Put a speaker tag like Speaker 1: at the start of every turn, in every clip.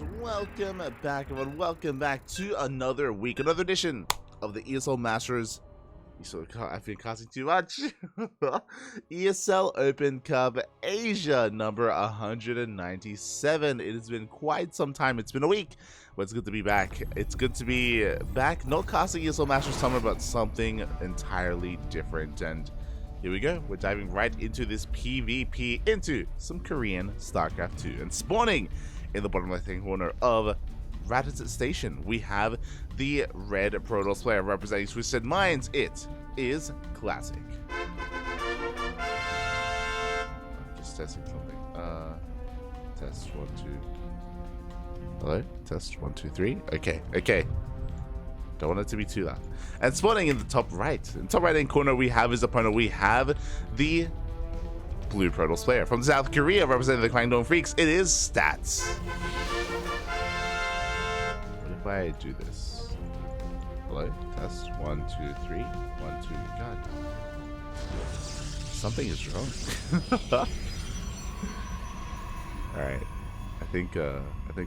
Speaker 1: Welcome back, everyone. Welcome back to another week, another edition of the ESL Masters. I've been casting too much. ESL Open Cup Asia number 197. It has been quite some time. It's been a week, but it's good to be back. It's good to be back, not casting ESL Masters Summer, but something entirely different. And here we go. We're diving right into this PvP, into some Korean StarCraft 2, and spawning in the bottom left-hand corner of Raditz Station, we have the red Protoss player representing Twisted Minds. It is Classic. I'm just testing something. Test 1 2. Hello? Test 1 2 3. Okay. Don't want it to be too loud. And spawning in the top right-hand corner, we have his opponent. We have the blue Protoss player from South Korea representing the Kwangdong Freaks. It is Stats. What if I do this? Hello? Test 1 2 3. 1 2. God. Something is wrong. Alright. I think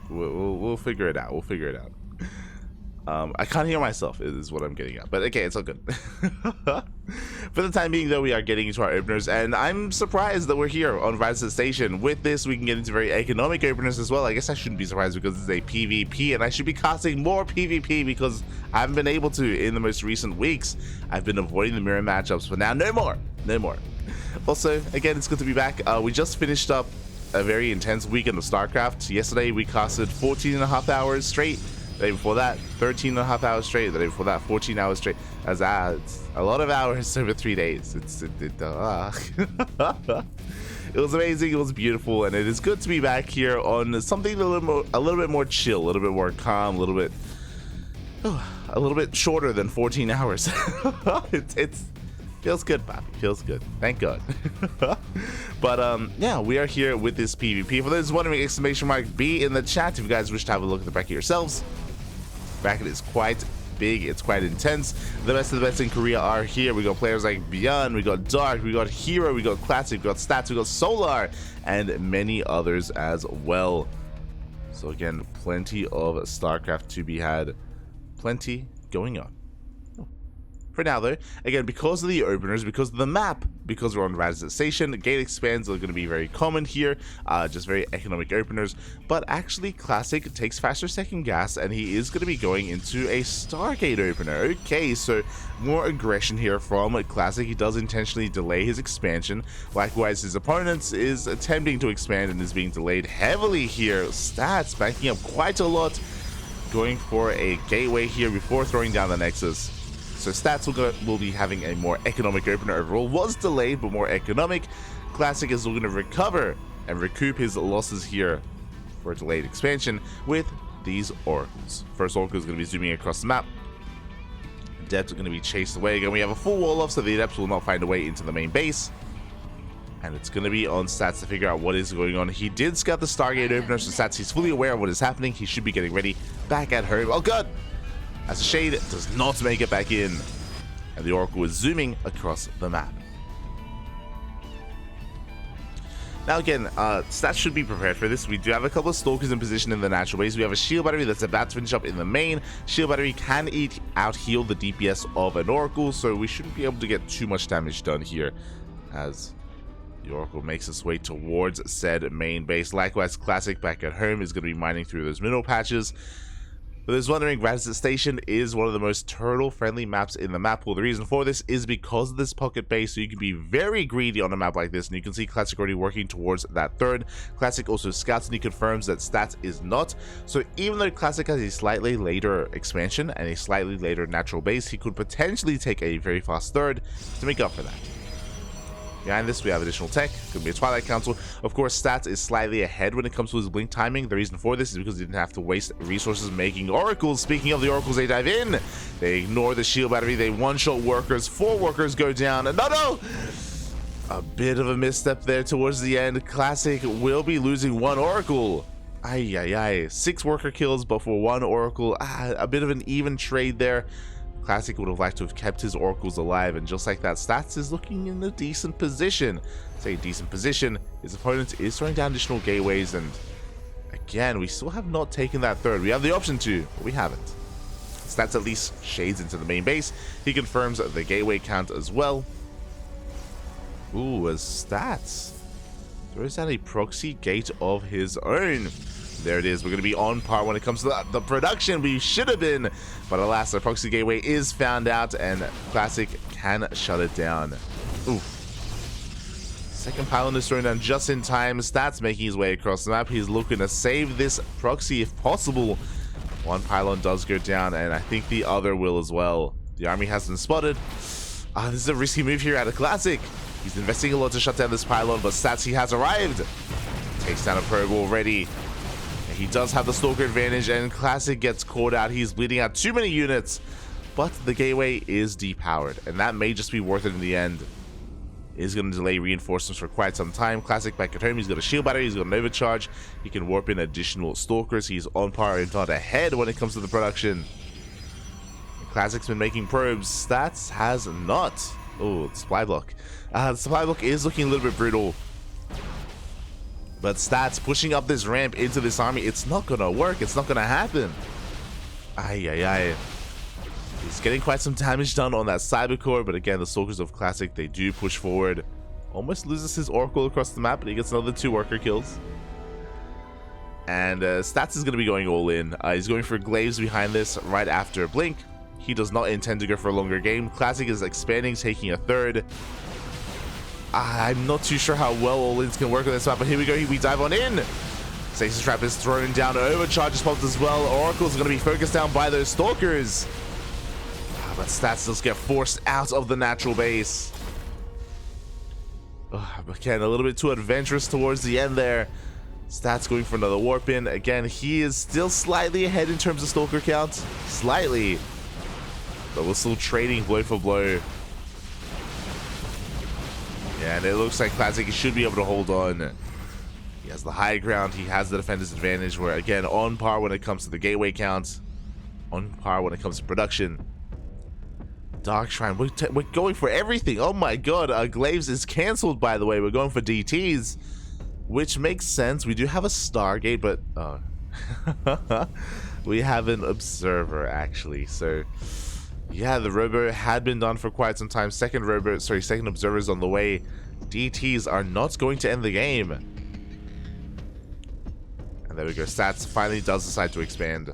Speaker 1: we'll figure it out. We'll figure it out. I can't hear myself is what I'm getting at, but okay, it's all good. For the time being, though, we are getting into our openers, and I'm surprised that we're here on Raditz Station. With this, we can get into very economic openers as well. I guess I shouldn't be surprised because it's a PvP, and I should be casting more PvP because I haven't been able to in the most recent weeks. I've been avoiding the mirror matchups, but now no more. Also, again, it's good to be back. We just finished up a very intense weekend of StarCraft. Yesterday, we casted 14.5 hours straight. The day before that, 13.5 hours straight. The day before that, 14 hours straight. It's a lot of hours over 3 days. It was amazing. It was beautiful, and it is good to be back here on something a little bit more chill, a little bit more calm, a little bit shorter than 14 hours. It feels good, Papi. Feels good. Thank God. But yeah, we are here with this PvP. For those wondering, exclamation mark B in the chat if you guys wish to have a look at the bracket yourselves. Bracket is quite big, it's quite intense. The best of the best in Korea are here. We got players like Beyond, we got Dark, we got Hero, we got Classic, we got Stats, we got Solar, and many others as well. So again, plenty of StarCraft to be had, plenty going on. For now, though, again, because of the openers, because of the map, because we're on Raditz Station, gate expands are going to be very common here, just very economic openers. But actually, Classic takes faster second gas, and he is going to be going into a Stargate opener. Okay, so more aggression here from Classic. He does intentionally delay his expansion. Likewise, his opponent is attempting to expand and is being delayed heavily here. Stats backing up quite a lot, going for a gateway here before throwing down the Nexus. So Stats will be having a more economic opener overall. Was delayed, but more economic. Classic is going to recover and recoup his losses here for a delayed expansion with these oracles. First oracle is going to be zooming across the map. Adepts are going to be chased away. Again, we have a full wall off, so the Adepts will not find a way into the main base. And it's going to be on Stats to figure out what is going on. He did scout the Stargate opener, so Stats, he's fully aware of what is happening. He should be getting ready back at home. Oh god! As the Shade does not make it back in, and the Oracle is zooming across the map. Now again, Stats should be prepared for this. We do have a couple of Stalkers in position in the natural base. We have a Shield Battery that's about to finish up in the main. Shield Battery can out-heal the DPS of an Oracle, so we shouldn't be able to get too much damage done here as the Oracle makes its way towards said main base. Likewise, Classic back at home is going to be mining through those mineral patches. For those wondering, Raditz Station is one of the most turtle-friendly maps in the map pool. The reason for this is because of this pocket base, so you can be very greedy on a map like this, and you can see Classic already working towards that third. Classic also scouts and he confirms that Stats is not. So even though Classic has a slightly later expansion and a slightly later natural base, he could potentially take a very fast third to make up for that. Behind this, we have additional tech. Could be a Twilight Council. Of course, Stats is slightly ahead when it comes to his blink timing. The reason for this is because he didn't have to waste resources making oracles. Speaking of the oracles, they dive in. They ignore the shield battery. They one-shot workers. 4 workers go down. And no! A bit of a misstep there towards the end. Classic will be losing 1 oracle. Ay. 6 worker kills, but for 1 oracle. A bit of an even trade there. Classic would have liked to have kept his oracles alive, and just like that, Stats is looking in a decent position. Say decent position. His opponent is throwing down additional gateways, and again, we still have not taken that third. We have the option to, but we haven't. Stats at least shades into the main base. He confirms the gateway count as well. Ooh, as Stats throws out a proxy gate of his own. There it is. We're going to be on par when it comes to the production. We should have been, but alas, the proxy gateway is found out, and Classic can shut it down. Ooh. Second pylon is thrown down just in time. Stats making his way across the map. He's looking to save this proxy if possible. One pylon does go down, and I think the other will as well. The army has been spotted. This is a risky move here at a Classic. He's investing a lot to shut down this pylon, but Stats, he has arrived. Takes down a probe already. And he does have the Stalker advantage, and Classic gets caught out. He's bleeding out too many units, but the gateway is depowered, and that may just be worth it in the end. Is going to delay reinforcements for quite some time. Classic back at home. He's got a shield battery. He's got an overcharge. He can warp in additional stalkers. He's on par, if not ahead, when it comes to the production. Classic's been making probes. Stats has not. Oh, supply block. The supply block is looking a little bit brutal. But Stats pushing up this ramp into this army. It's not going to work. It's not going to happen. Ay. He's getting quite some damage done on that cyber core, but again, the Stalkers of Classic, they do push forward. Almost loses his Oracle across the map, but he gets another 2 worker kills. And Stats is going to be going all in. He's going for Glaives behind this right after Blink. He does not intend to go for a longer game. Classic is expanding, taking a third. I'm not too sure how well all-ins can work on this map, but here we go. We dive on in. Stasis Trap is thrown down. Overcharges popped as well. Oracle's going to be focused down by those Stalkers. But Stats does get forced out of the natural base. Again, a little bit too adventurous towards the end there. Stats going for another warp in. Again, he is still slightly ahead in terms of Stalker count. Slightly. But we're still trading blow for blow. Yeah, and it looks like Classic should be able to hold on. He has the high ground. He has the defender's advantage. We're, again, on par when it comes to the gateway count. On par when it comes to production. Dark Shrine, we're going for everything. Oh my god, Glaives is cancelled, by the way. We're going for DTs, which makes sense. We do have a Stargate, but we have an Observer, actually. So yeah, the Robo had been done for quite some time. Second Observer is on the way. DTs are not going to end the game. And there we go. Stats finally does decide to expand.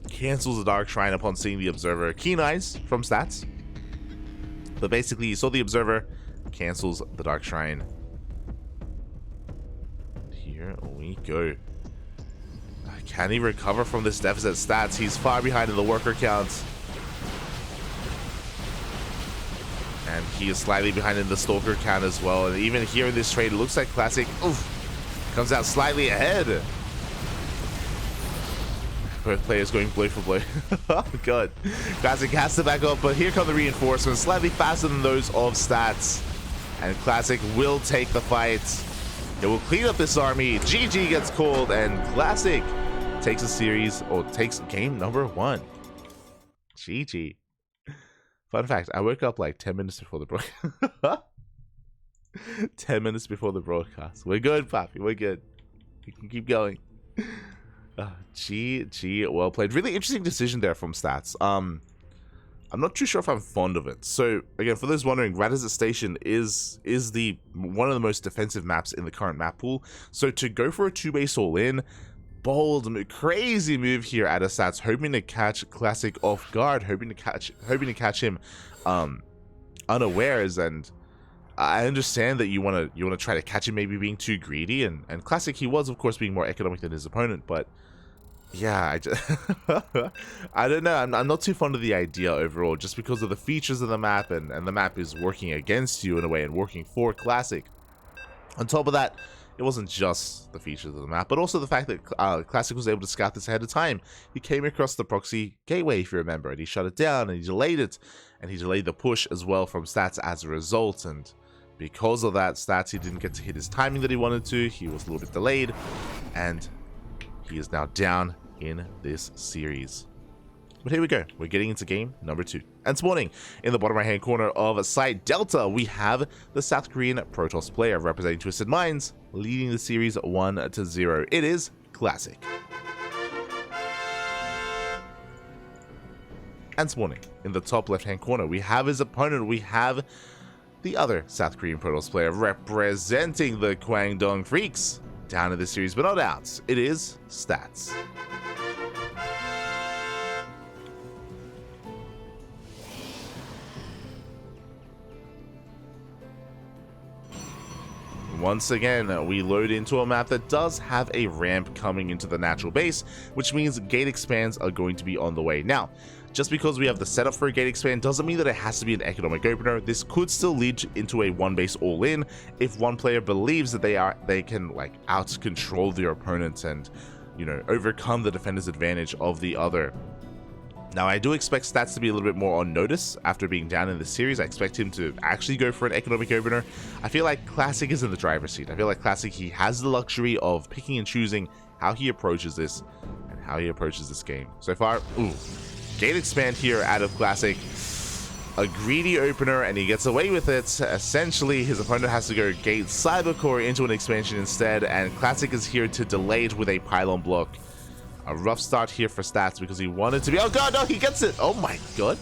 Speaker 1: Cancels the Dark Shrine upon seeing the Observer. Keen eyes from Stats. But basically, you saw the Observer, cancels the Dark Shrine. Here we go. Can he recover from this deficit? Stats, he's far behind in the worker count. And he is slightly behind in the Stalker count as well. And even here in this trade, it looks like Classic comes out slightly ahead. Both players going blow for blow. Oh god. Classic has to back up, but here come the reinforcements, slightly faster than those of Stats. And Classic will take the fight. It will clean up this army. GG gets called, and Classic takes a series, or takes game number 1. GG. Fun fact, I woke up like 10 minutes before the broadcast. 10 minutes before the broadcast. We're good, Papi. We're good. We can keep going. GG, well played. Really interesting decision there from Stats. I'm not too sure if I'm fond of it. So again, for those wondering, Radizet Station is the one of the most defensive maps in the current map pool. So to go for a 2-base all-in, bold, crazy move here at a Stats, hoping to catch Classic off guard, hoping to catch him unawares. And I understand that you want to try to catch him maybe being too greedy, and Classic, he was of course being more economic than his opponent, but yeah, I don't know. I'm not too fond of the idea overall, just because of the features of the map, and the map is working against you in a way and working for Classic. On top of that, it wasn't just the features of the map, but also the fact that Classic was able to scout this ahead of time. He came across the proxy gateway, if you remember, and he shut it down, and he delayed it, and he delayed the push as well from Stats as a result. And because of that, Stats, he didn't get to hit his timing that he wanted to. He was a little bit delayed, and he is now down in this series. But here we go. We're getting into game number 2. And spawning in the bottom right-hand corner of Site Delta, we have the South Korean Protoss player representing Twisted Minds, leading the series 1-0. It is Classic. And spawning in the top left-hand corner, we have his opponent. We have the other South Korean Protoss player representing the Kwangdong Freaks, down in this series but not out. It is Stats. Once again, we load into a map that does have a ramp coming into the natural base, which means gate expands are going to be on the way. Now, just because we have the setup for a gate expand doesn't mean that it has to be an economic opener. This could still lead into a one base all in if one player believes that they can like out control their opponent and, you know, overcome the defender's advantage of the other. Now, I do expect Stats to be a little bit more on notice after being down in the series. I expect him to actually go for an economic opener. I feel like Classic is in the driver's seat. I feel like Classic, he has the luxury of picking and choosing how he approaches this and how he approaches this game. So far, gate expand here out of Classic. A greedy opener, and he gets away with it. Essentially, his opponent has to go gate Cybercore into an expansion instead, and Classic is here to delay it with a pylon block. A rough start here for Stats because he wanted to be... Oh god, no, he gets it! Oh my god.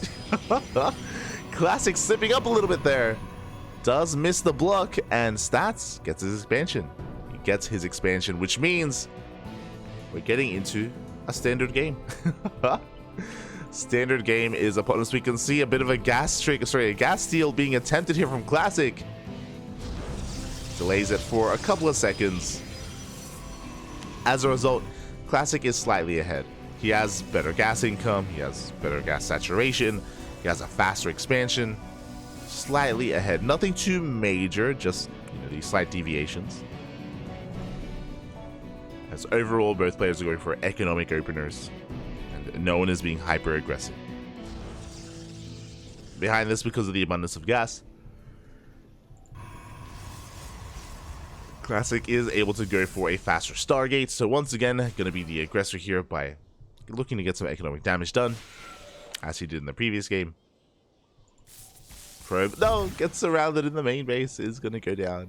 Speaker 1: Classic slipping up a little bit there. Does miss the block, and Stats gets his expansion. He gets his expansion, which means we're getting into a standard game. Standard game is upon us. We can see a bit of a gas steal being attempted here from Classic. Delays it for a couple of seconds. As a result, Classic is slightly ahead. He has better gas income, he has better gas saturation, he has a faster expansion. Slightly ahead. Nothing too major, just, you know, these slight deviations. As overall, both players are going for economic openers, and no one is being hyper aggressive. Behind this, because of the abundance of gas, Classic is able to go for a faster Stargate, so once again, going to be the aggressor here by looking to get some economic damage done, as he did in the previous game. Probe, no, gets surrounded in the main base, is going to go down.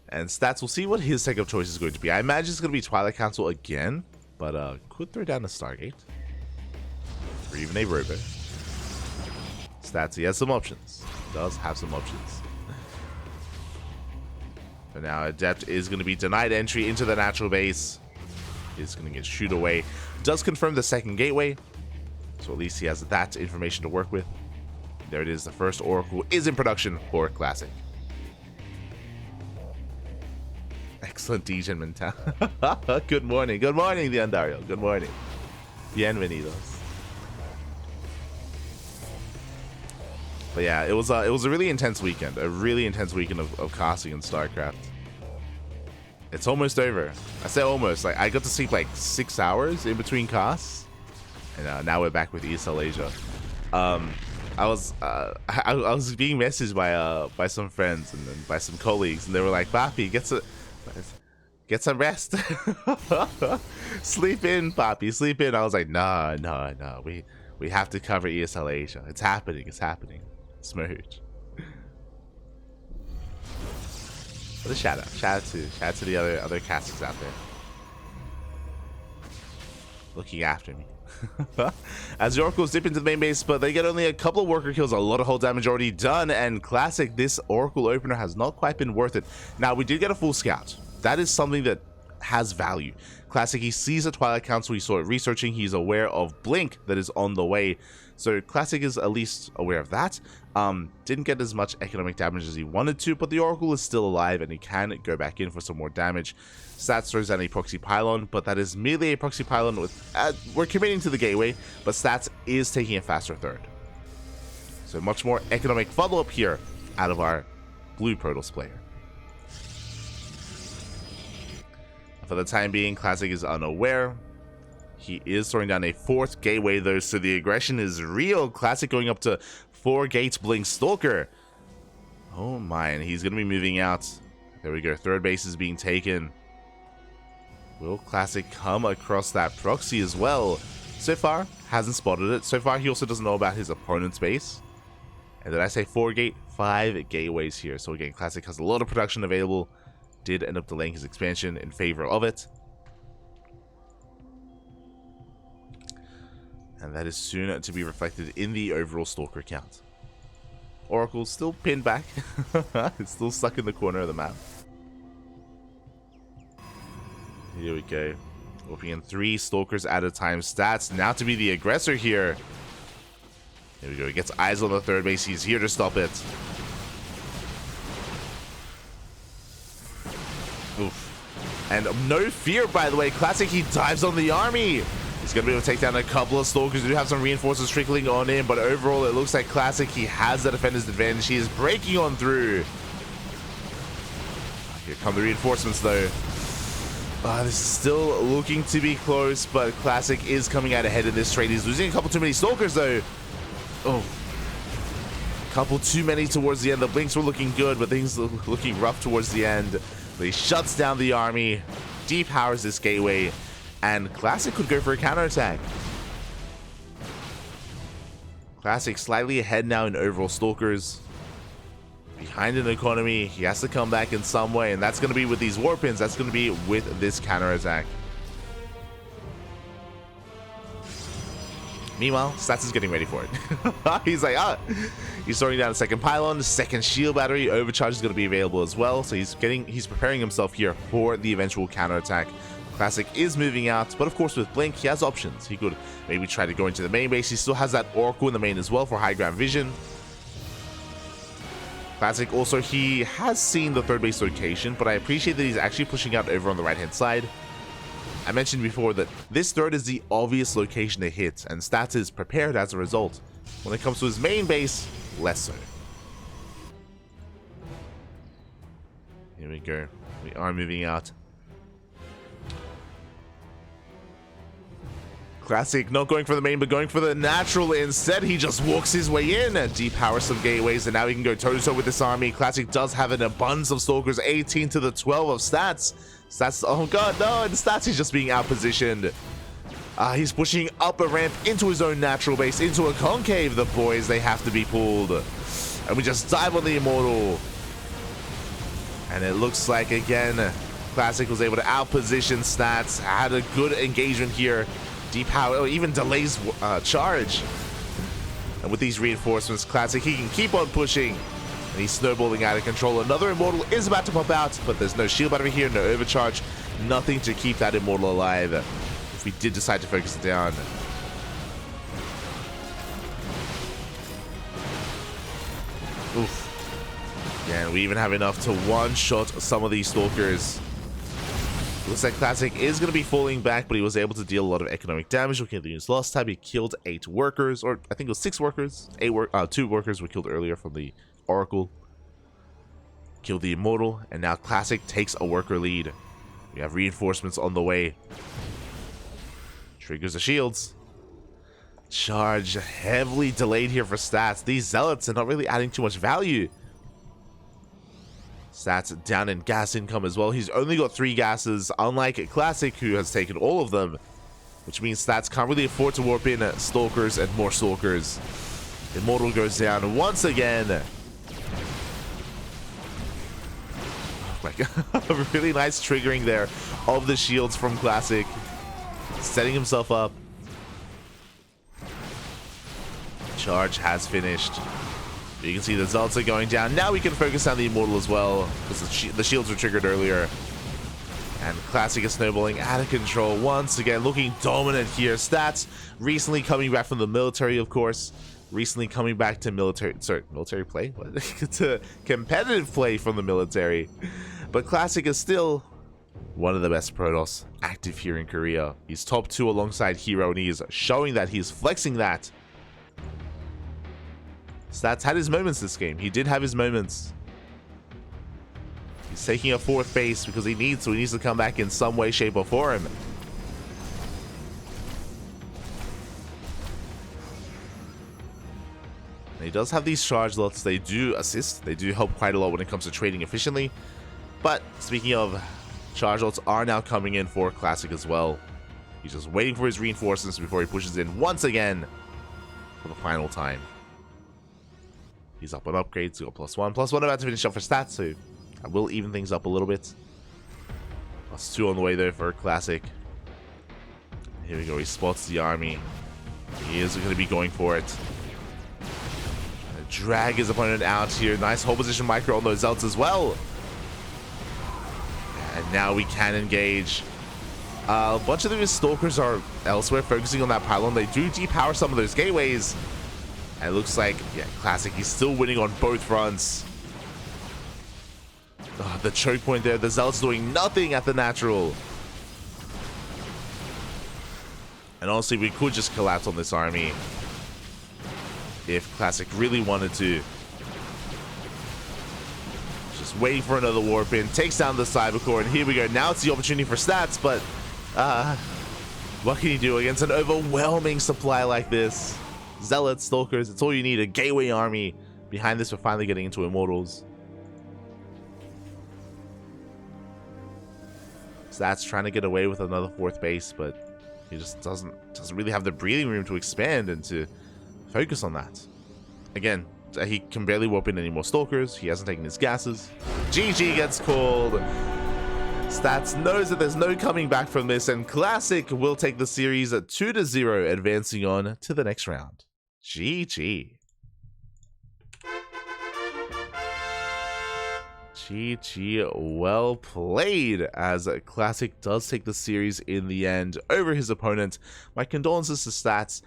Speaker 1: And Stats, we'll see what his second choice is going to be. I imagine it's going to be Twilight Council again, but could throw down a Stargate, or even a Robo. Stats, he has some options, does have some options. But now Adept is going to be denied entry into the natural base. Is going to get shoot away. Does confirm the second gateway. So at least he has that information to work with. There it is. The first Oracle is in production for Classic. Excellent degen mental. Good morning. Good morning, the Andario. Good morning. Bienvenidos. But yeah, it was a really intense weekend. A really intense weekend of casting in StarCraft. It's almost over. I say almost. Like, I got to sleep like 6 hours in between casts, and now we're back with ESL Asia. I was being messaged by some friends and then by some colleagues, and they were like, "Papi, get some rest. Sleep in, Papi, sleep in." I was like, "No. We have to cover ESL Asia. It's happening. It's happening." Smooch. What a shout out to the other casters out there looking after me. As the Oracles dip into the main base, but they get only a couple of worker kills, a lot of hull damage already done, and Classic, this Oracle opener has not quite been worth it. Now, we did get a full scout. That is something that has value. Classic, he sees a Twilight Council, he saw it researching, he's aware of Blink that is on the way. So Classic is at least aware of that. Didn't get as much economic damage as he wanted to, but the Oracle is still alive and he can go back in for some more damage. Stats throws down a proxy pylon, but that is merely a proxy pylon with... we're committing to the gateway, but Stats is taking a faster third. So much more economic follow-up here out of our blue Protoss player. For the time being, Classic is unaware. He is throwing down a fourth gateway though, so the aggression is real. Classic going up to 4 gates Blink Stalker. Oh my, and he's going to be moving out. There we go, third base is being taken. Will Classic come across that proxy as well? so far hasn't spotted it. So far, he also doesn't know about his opponent's base. And did I say 4 gate? 5 gateways here. So again, Classic has a lot of production available. Did end up delaying his expansion in favor of it. And that is soon to be reflected in the overall Stalker count. Oracle's still pinned back. It's still stuck in the corner of the map. Here we go. Opening in 3 Stalkers at a time. Stats now to be the aggressor here. There we go. He gets eyes on the third base. He's here to stop it. Oof. And no fear, by the way. Classic, he dives on the army. He's going to be able to take down a couple of Stalkers. We do have some reinforcements trickling on in, but overall, it looks like Classic, he has the defender's advantage. He is breaking on through. Here come the reinforcements, though. This is still looking to be close, but Classic is coming out ahead in this trade. He's losing a couple too many Stalkers, though. Oh. A couple too many towards the end. The blinks were looking good, but things looking rough towards the end. But he shuts down the army, depowers this gateway, and Classic could go for a counterattack. Classic slightly ahead now in overall Stalkers. Behind an economy, he has to come back in some way, and that's going to be with these warpins. That's going to be with this counterattack. Meanwhile, Stats is getting ready for it. He's like, he's throwing down a second pylon, second shield battery. Overcharge is going to be available as well, so he's preparing himself here for the eventual counterattack. Classic is moving out, but of course with Blink, he has options. He could maybe try to go into the main base. He still has that Oracle in the main as well for high ground vision. Classic also, he has seen the third base location, but I appreciate that he's actually pushing out over on the right hand side. I mentioned before that this third is the obvious location to hit, and Stats is prepared as a result. When it comes to his main base, less so. Here we go. We are moving out. Classic not going for the main, but going for the natural instead. He just walks his way in and depowers some gateways, and now he can go toe-to-toe with this army. Classic does have an abundance of Stalkers, 18 to the 12 of Stats. Stats, oh god, no, and Stats is just being outpositioned. He's pushing up a ramp into his own natural base, into a concave. The boys, they have to be pulled. And we just dive on the Immortal. And it looks like, again, Classic was able to outposition Stats. Had a good engagement here. Depower, or even delays charge. And with these reinforcements, Classic, he can keep on pushing. And he's snowballing out of control. Another Immortal is about to pop out, but there's no shield battery here, no overcharge. Nothing to keep that Immortal alive if we did decide to focus it down. Oof. Yeah, and we even have enough to one-shot some of these Stalkers. Looks like Classic is going to be falling back, but he was able to deal a lot of economic damage. Looking at the news last time, he killed 8 workers, or I think it was 6 workers. 2 workers were killed earlier from the Oracle. Killed the Immortal, and now Classic takes a worker lead. We have reinforcements on the way. Triggers the shields. Charge heavily delayed here for Stats. These Zealots are not really adding too much value. Stats down in gas income as well. He's only got 3 gases, unlike Classic, who has taken all of them, which means Stats can't really afford to warp in Stalkers and more Stalkers. Immortal goes down once again. Like a really nice triggering there of the shields from Classic, setting himself up. Charge has finished. You can see the Zealots are going down. Now we can focus on the Immortal as well, because the shields were triggered earlier. And Classic is snowballing out of control once again, looking dominant here. Stats recently coming back from the military, of course. Recently coming back to military play? What? To competitive play from the military. But Classic is still one of the best Protoss active here in Korea. He's top 2 alongside Hero, and he is showing that he's flexing that. Stats had his moments this game. He did have his moments. He's taking a 4th base because he needs to. He needs to come back in some way, shape, or form. And he does have these charge lots. They do assist. They do help quite a lot when it comes to trading efficiently. But speaking of, charge lots are now coming in for Classic as well. He's just waiting for his reinforcements before he pushes in once again for the final time. He's up on upgrades, got +1. +1 about to finish up for stats, so I will even things up a little bit. +2 on the way though for Classic. Here we go, he spots the army. He is going to be going for it. Drag his opponent out here. Nice hold position micro on those Zealots as well. And now we can engage. A bunch of these Stalkers are elsewhere, focusing on that pylon. They do depower some of those gateways. And it looks like, yeah, Classic, he's still winning on both fronts. Oh, the choke point there. The Zealots doing nothing at the natural. And honestly, we could just collapse on this army if Classic really wanted to. Just waiting for another warp in. Takes down the Cybercore, and here we go. Now it's the opportunity for stats, but what can you do against an overwhelming supply like this? Zealots, Stalkers, it's all you need. A gateway army. Behind this, we're finally getting into Immortals. Stats trying to get away with another 4th base, but he just doesn't really have the breathing room to expand and to focus on that. Again, he can barely warp in any more Stalkers. He hasn't taken his gases. GG gets called. Stats knows that there's no coming back from this, and Classic will take the series at 2-0, advancing on to the next round. GG. GG, well played, as Classic does take the series in the end over his opponent. My condolences to Stats.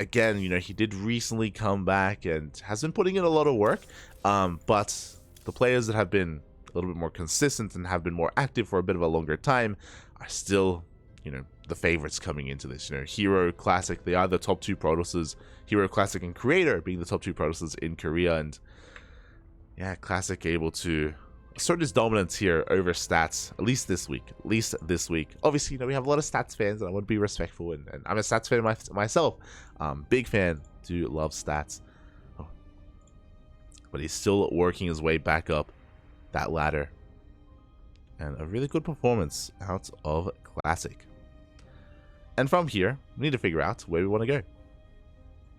Speaker 1: Again, you know, he did recently come back and has been putting in a lot of work, but the players that have been a little bit more consistent and have been more active for a bit of a longer time are still, you know, the favorites coming into this. You know, Hero, Classic, they are the top 2 Protosses. Hero, Classic, and Creator being the top 2 Protosses in Korea, and yeah, Classic able to assert his dominance here over Stats, at least this week. Obviously, you know, we have a lot of Stats fans, and I want to be respectful, and I'm a Stats fan myself. Big fan, do love Stats. Oh. But he's still working his way back up that ladder. And a really good performance out of Classic. And from here, we need to figure out where we want to go.